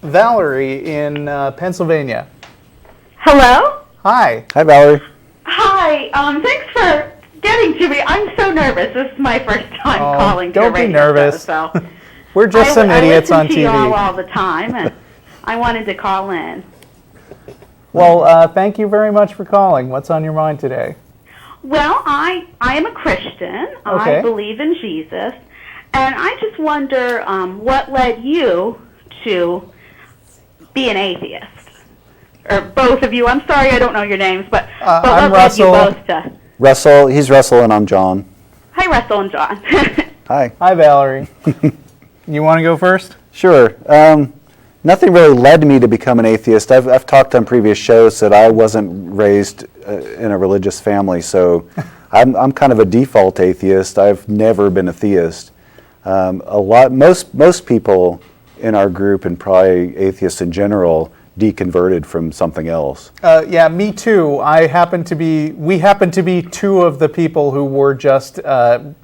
Valerie in Pennsylvania. Hello? Hi. Hi, Valerie. Hi. Thanks for getting to me. I'm so nervous. This is my first time calling to a Don't be radio nervous. show, so We're just some idiots on I listen to TV. you all the time, and I wanted to call in. Well, thank you very much for calling. What's on your mind today? Well, I am a Christian. Okay. I believe in Jesus, and I just wonder what led you to be an atheist. Or both of you. I'm sorry I don't know your names, but I'm what led you Russell. both to... Russell, he's Russell and I'm John. Hi, Russell and John. Hi. Hi, Valerie. You want to go first? Sure. Nothing really led me to become an atheist. I've talked on previous shows that I wasn't raised in a religious family, so I'm kind of a default atheist. I've never been a theist. Most people in our group, and probably atheists in general, deconverted from something else. Yeah, me too. We happen to be two of the people who were just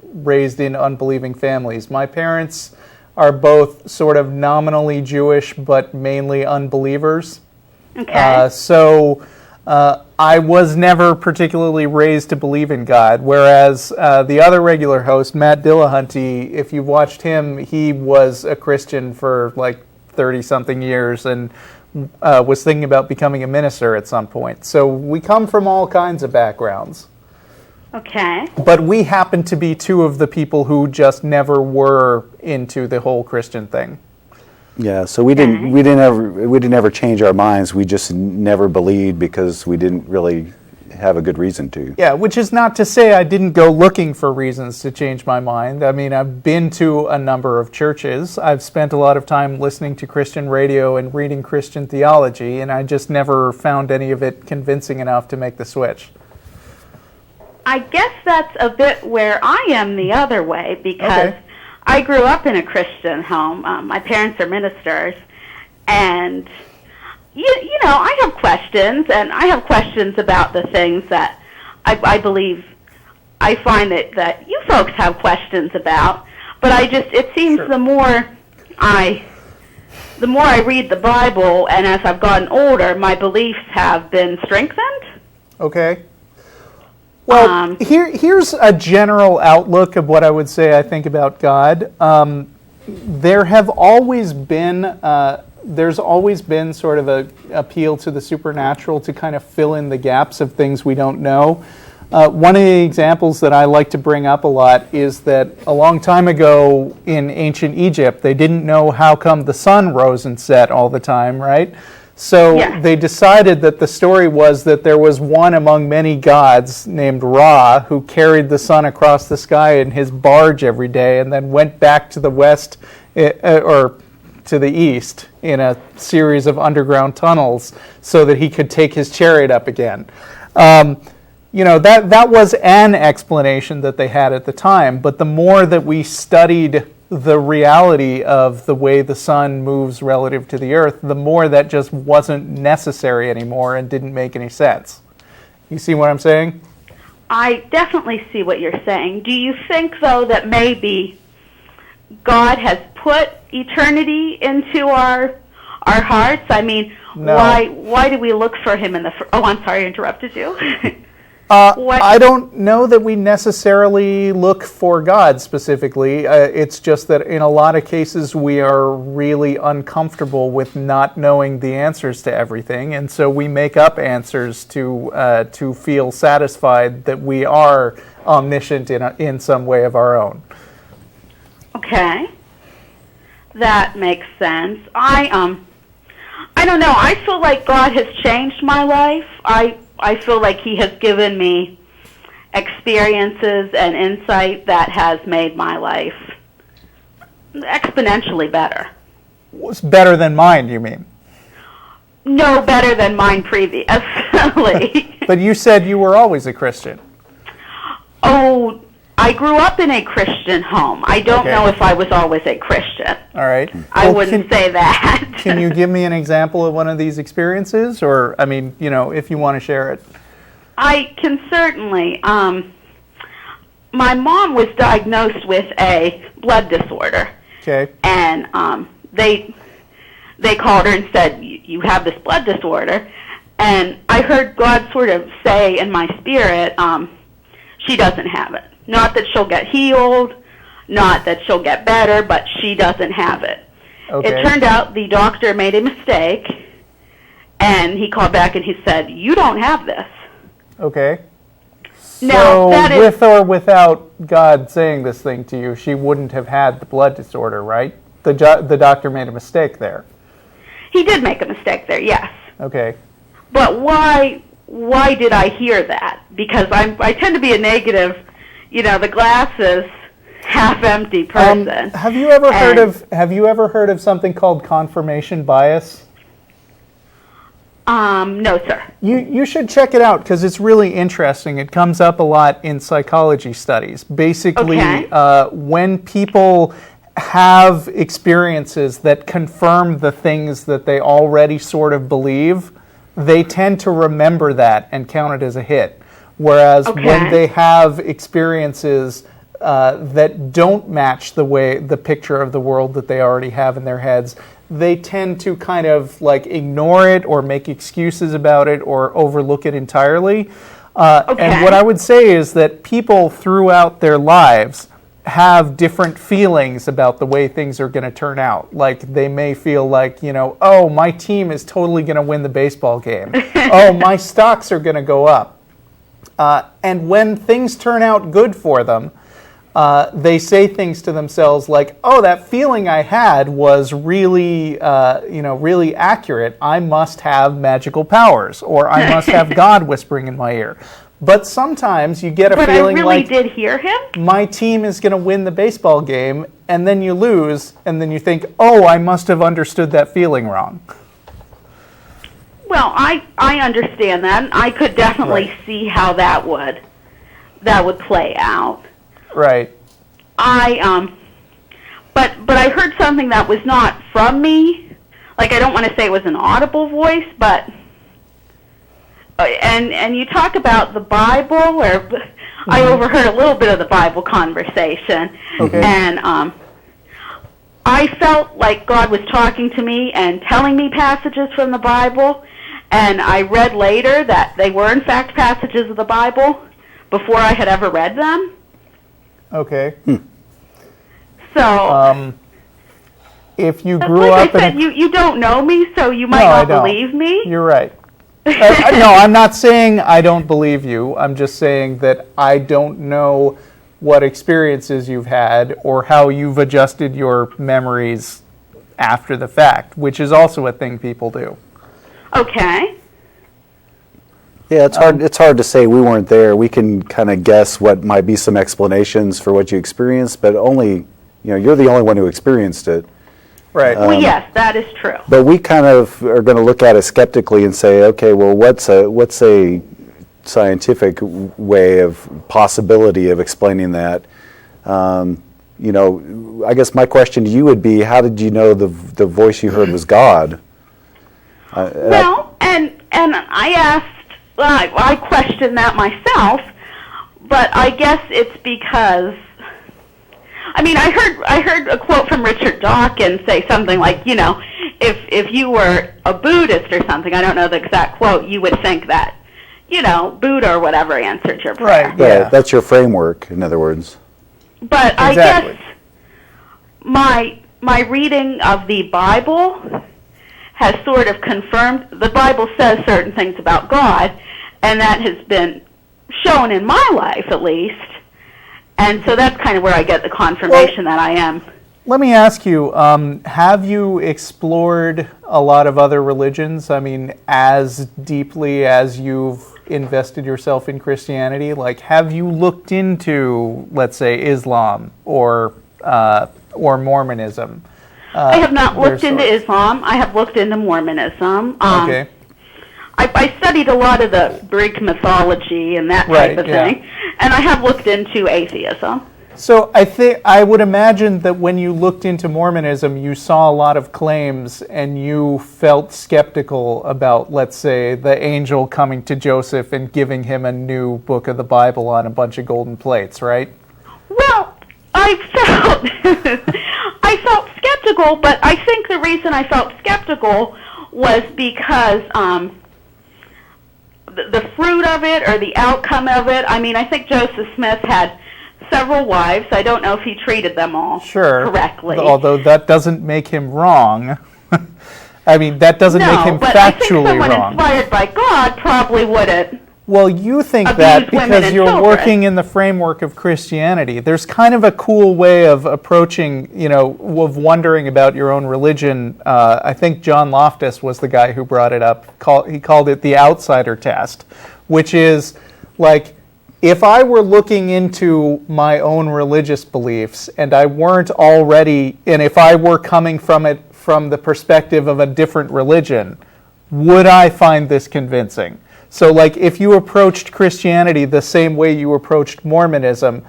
raised in unbelieving families. My parents are both sort of nominally Jewish, but mainly unbelievers. Okay. So I was never particularly raised to believe in God, whereas the other regular host, Matt Dillahunty, if you watched him, he was a Christian for like 30-something years and was thinking about becoming a minister at some point. So we come from all kinds of backgrounds. Okay. But we happen to be two of the people who just never were into the whole Christian thing. Yeah, so we didn't ever change our minds. We just never believed because we didn't really have a good reason to. Yeah, which is not to say I didn't go looking for reasons to change my mind. I mean, I've been to a number of churches. I've spent a lot of time listening to Christian radio and reading Christian theology, and I just never found any of it convincing enough to make the switch. I guess that's a bit where I am the other way, because Okay. I grew up in a Christian home. My parents are ministers, and you know, I have questions, and I have questions about the things that I believe, I find that you folks have questions about. But it seems Sure. the more I read the Bible, and as I've gotten older, my beliefs have been strengthened. Okay. Well, here's a general outlook of what I would say I think about God. There's always been sort of a appeal to the supernatural to kind of fill in the gaps of things we don't know. One of the examples that I like to bring up a lot is that a long time ago in ancient Egypt, they didn't know how come the sun rose and set all the time, right? So Yeah. they decided that the story was that there was one among many gods named Ra who carried the sun across the sky in his barge every day and then went back to the west or to the east in a series of underground tunnels so that he could take his chariot up again. You know, that was an explanation that they had at the time, but the more that we studied the reality of the way the sun moves relative to the earth, the more that just wasn't necessary anymore and didn't make any sense. You see what I'm saying? I definitely see what you're saying. Do you think, though, that maybe God has put eternity into our hearts? I mean, No. why do we look for him in the... Oh, I'm sorry, I interrupted you. I don't know that we necessarily look for God specifically. It's just that in a lot of cases we are really uncomfortable with not knowing the answers to everything, and so we make up answers to feel satisfied that we are omniscient in some way of our own. Okay. That makes sense. I don't know. I feel like God has changed my life. I feel like he has given me experiences and insight that has made my life exponentially better. It's better than mine, you mean? No, better than mine previously. But you said you were always a Christian. Oh, I grew up in a Christian home. I don't Okay. know if I was always a Christian. All right. I Well, wouldn't say that. Can you give me an example of one of these experiences? Or, I mean, you know, if you want to share it. I can certainly. My mom was diagnosed with a blood disorder. Okay. And they called her and said, you have this blood disorder. And I heard God sort of say in my spirit, she doesn't have it. Not that she'll get healed, not that she'll get better, but she doesn't have it. Okay. It turned out the doctor made a mistake, and he called back and he said, you don't have this. Okay. Now, So, that is, with or without God saying this thing to you, she wouldn't have had the blood disorder, right? The doctor made a mistake there. he did make a mistake there, yes. Okay. But why did I hear that? Because I tend to be a negative, the glass is half empty person. Have you ever heard of something called confirmation bias? No, sir. You should check it out because it's really interesting. It comes up a lot in psychology studies. Basically, when people have experiences that confirm the things that they already sort of believe, they tend to remember that and count it as a hit. Whereas when they have experiences that don't match the picture of the world that they already have in their heads, they tend to kind of like ignore it or make excuses about it or overlook it entirely. And what I would say is that people throughout their lives have different feelings about the way things are going to turn out. Like they may feel like, oh, my team is totally going to win the baseball game. Oh, my stocks are going to go up. And when things turn out good for them, they say things to themselves like, oh, that feeling I had was really, really accurate. I must have magical powers, or I must have God whispering in my ear. But sometimes you get a feeling like, But I really did hear him? My team is going to win the baseball game, and then you lose, and then you think, oh, I must have understood that feeling wrong. Well, I understand that. I could definitely see how that would play out. Right. But I heard something that was not from me. Like, I don't want to say it was an audible voice, but and you talk about the Bible, or I overheard a little bit of the Bible conversation, and I felt like God was talking to me and telling me passages from the Bible, and I read later that they were in fact passages of the Bible before I had ever read them. Okay. So, if you grew like up I said, you don't know me, so you might not believe me. You're right. No, I'm not saying I don't believe you. I'm just saying that I don't know what experiences you've had or how you've adjusted your memories after the fact, which is also a thing people do. Okay. Yeah, it's hard to say. We weren't there. We can kind of guess what might be some explanations for what you experienced, but only, you're the only one who experienced it. Right. Well, yes, that is true. But we kind of are going to look at it skeptically and say, okay, well, what's a scientific way of possibility of explaining that? I guess my question to you would be, how did you know the voice you heard was God? Well, and I asked, I questioned that myself, but I guess it's because, I heard a quote from Richard Dawkins say something like, if you were a Buddhist or something, I don't know the exact quote, you would think that, Buddha or whatever answered your prayer. Right, yeah. That's your framework, in other words. But Exactly. I guess my reading of the Bible has sort of confirmed, the Bible says certain things about God, and that has been shown in my life, at least. And so that's kind of where I get the confirmation that I am. Let me ask you, have you explored a lot of other religions? As deeply as you've invested yourself in Christianity? Like, have you looked into, let's say, Islam or Mormonism? I have not looked into Islam. I have looked into Mormonism. Okay. I studied a lot of the Greek mythology and that type of thing, and I have looked into atheism. So I would imagine that when you looked into Mormonism, you saw a lot of claims and you felt skeptical about, let's say, the angel coming to Joseph and giving him a new book of the Bible on a bunch of golden plates, right? Well, I felt skeptical skeptical, but I think the reason I felt skeptical was because the fruit of it or the outcome of it. I mean, I think Joseph Smith had several wives. I don't know if he treated them all correctly. Although that doesn't make him wrong. I mean, that doesn't make him but factually I think someone wrong. inspired by God probably wouldn't. Well, you think Abuse that women because and you're children. working in the framework of Christianity. There's kind of a cool way of approaching, of wondering about your own religion. I think John Loftus was the guy who brought it up. He called it the outsider test, which is like, if I were looking into my own religious beliefs and I weren't already, and if I were coming from it from the perspective of a different religion, would I find this convincing? So, like, if you approached Christianity the same way you approached Mormonism,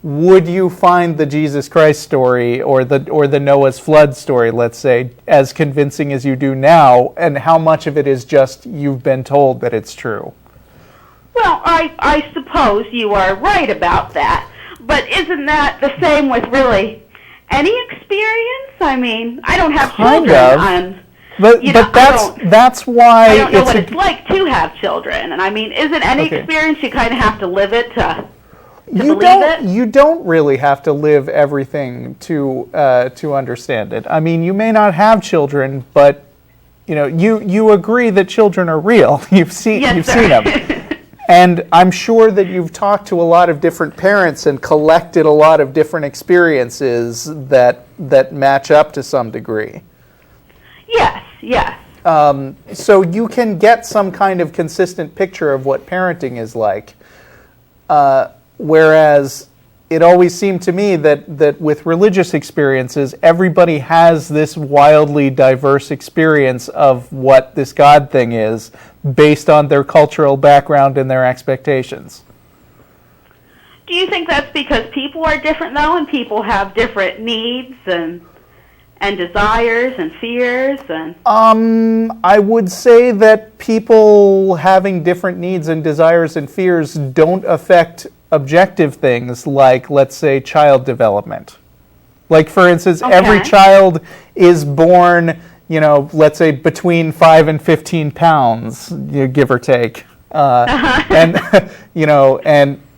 would you find the Jesus Christ story or the Noah's flood story, let's say, as convincing as you do now? And how much of it is just you've been told that it's true? Well, I suppose you are right about that. But isn't that the same with really any experience? I mean, I don't have children. But that's why I don't know what it's like to have children. And I mean, isn't any experience you kind of have to live it to believe it? You don't really have to live everything to understand it. I mean, you may not have children, but you agree that children are real. You've seen them. And I'm sure that you've talked to a lot of different parents and collected a lot of different experiences that match up to some degree. Yes. So you can get some kind of consistent picture of what parenting is like. Whereas it always seemed to me that with religious experiences, everybody has this wildly diverse experience of what this God thing is based on their cultural background and their expectations. Do you think that's because people are different, though, and people have different needs and desires and fears? I would say that people having different needs and desires and fears don't affect objective things like, let's say, child development. Like, for instance, every child is born, let's say between 5 and 15 pounds, give or take.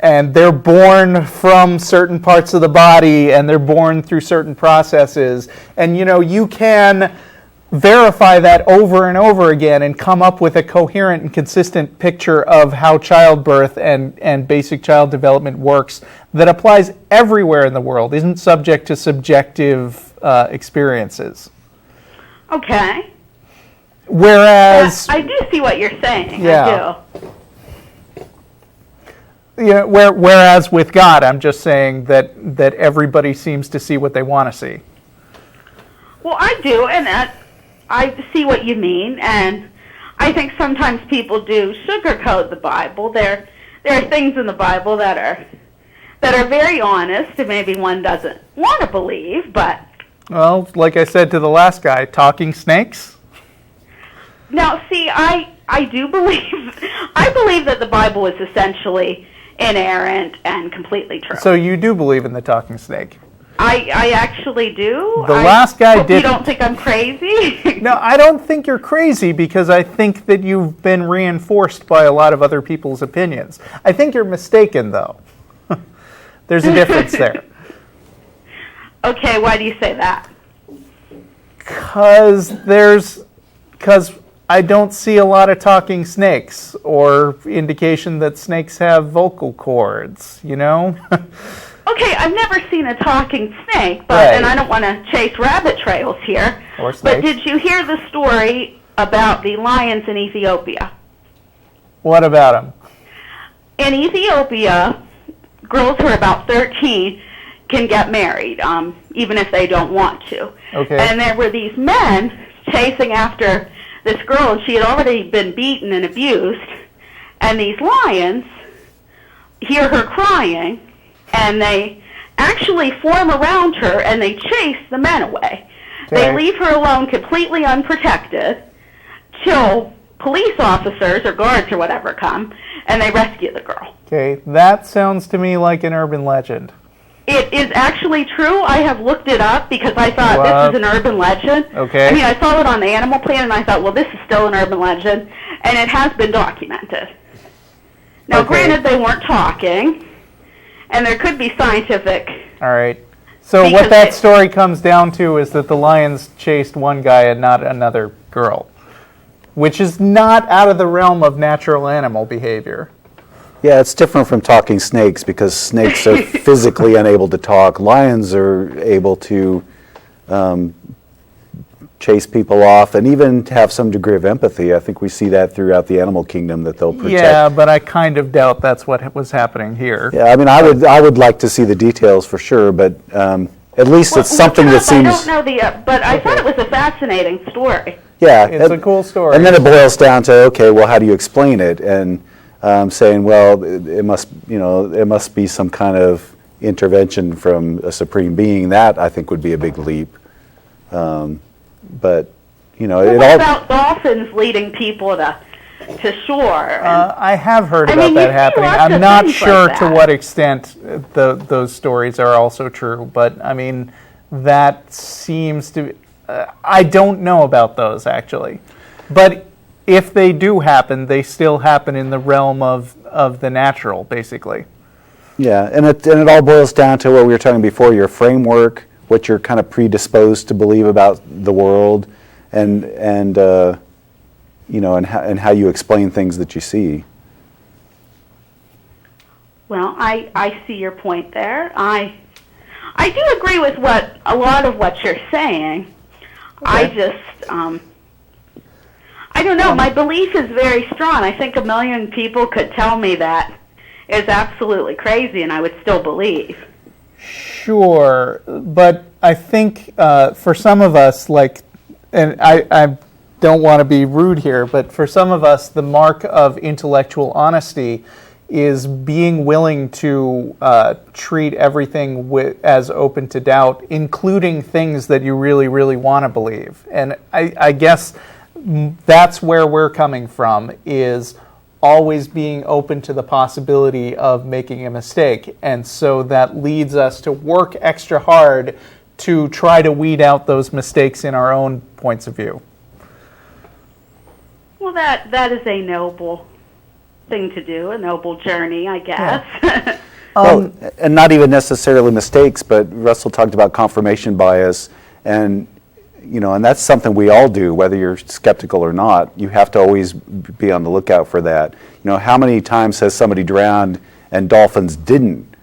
And they're born from certain parts of the body, and they're born through certain processes. And, you can verify that over and over again and come up with a coherent and consistent picture of how childbirth and basic child development works that applies everywhere in the world, isn't subject to subjective experiences. Okay. Whereas... I do see what you're saying. Yeah. I do. Yeah, whereas with God, I'm just saying that everybody seems to see what they want to see. Well, I do, and I see what you mean, and I think sometimes people do sugarcoat the Bible. There are things in the Bible that are very honest, and maybe one doesn't want to believe, but... Well, like I said to the last guy, talking snakes? Now, see, I do believe... I believe that the Bible is essentially inerrant and completely true. So you do believe in the talking snake? I actually do. The last guy hope did. You don't think I'm crazy? No, I don't think you're crazy because I think that you've been reinforced by a lot of other people's opinions. I think you're mistaken, though. There's a difference there. Okay, why do you say that? Because I don't see a lot of talking snakes or indication that snakes have vocal cords, Okay, I've never seen a talking snake, but Right. and I don't want to chase rabbit trails here. Or But snakes. did you hear the story about the lions in Ethiopia? What about them? In Ethiopia, girls who are about 13 can get married, even if they don't want to. Okay. And there were these men chasing after this girl, and she had already been beaten and abused. And these lions hear her crying, and they actually form around her, and they chase the men away. Okay. They leave her alone completely unprotected till police officers or guards or whatever come, and they rescue the girl. Okay, that sounds to me like an urban legend. It is actually true. I have looked it up because I thought this is an urban legend. Okay. I mean, I saw it on the Animal Planet, and I thought, well, this is still an urban legend, and it has been documented. Now, granted, they weren't talking, and there could be scientific. All right. So what that story comes down to is that the lions chased one guy and not another girl, which is not out of the realm of natural animal behavior. Yeah, it's different from talking snakes because snakes are physically unable to talk. Lions are able to chase people off and even have some degree of empathy. I think we see that throughout the animal kingdom, that they'll protect. Yeah, but I kind of doubt that's what was happening here. Yeah, I mean, I would like to see the details for sure, but at least it's something that seems. I don't know but I thought it was a fascinating story. Yeah, it's a cool story. And then it boils down to, okay, well, how do you explain it? And saying, well, it must be some kind of intervention from a supreme being. That I think would be a big leap. But what about dolphins leading people to shore? I have heard about that happening. I'm not sure to what extent those stories are also true, but I mean that seems to. I don't know about those actually, but if they do happen, they still happen in the realm of the natural, basically. Yeah, and it all boils down to what we were talking before: your framework, what you're kind of predisposed to believe about the world, and how you explain things that you see. Well, I see your point there. I do agree with a lot of what you're saying. Okay. I just I don't know. My belief is very strong. I think 1 million people could tell me that is absolutely crazy, and I would still believe. Sure, but I think for some of us, and I don't want to be rude here, but for some of us, the mark of intellectual honesty is being willing to treat everything as open to doubt, including things that you really, really want to believe. And I guess that's where we're coming from, is always being open to the possibility of making a mistake. And so that leads us to work extra hard to try to weed out those mistakes in our own points of view. Well, that is a noble thing to do, a noble journey, I guess. Yeah. Well, and not even necessarily mistakes, but Russell talked about confirmation bias, and that's something we all do, whether you're skeptical or not. You have to always be on the lookout for that. How many times has somebody drowned and dolphins didn't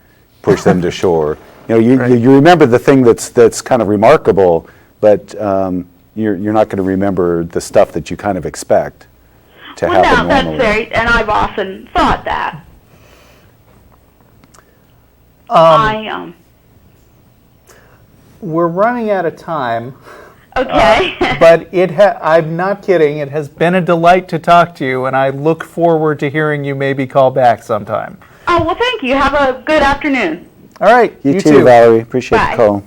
push them to shore? You remember the thing that's kind of remarkable, but you're not going to remember the stuff that you kind of expect to happen normally. That's very, and I've often thought that. We're running out of time. Okay. But I'm not kidding. It has been a delight to talk to you, and I look forward to hearing you maybe call back sometime. Oh, well, thank you. Have a good afternoon. All right. You too, Valerie. Appreciate the call.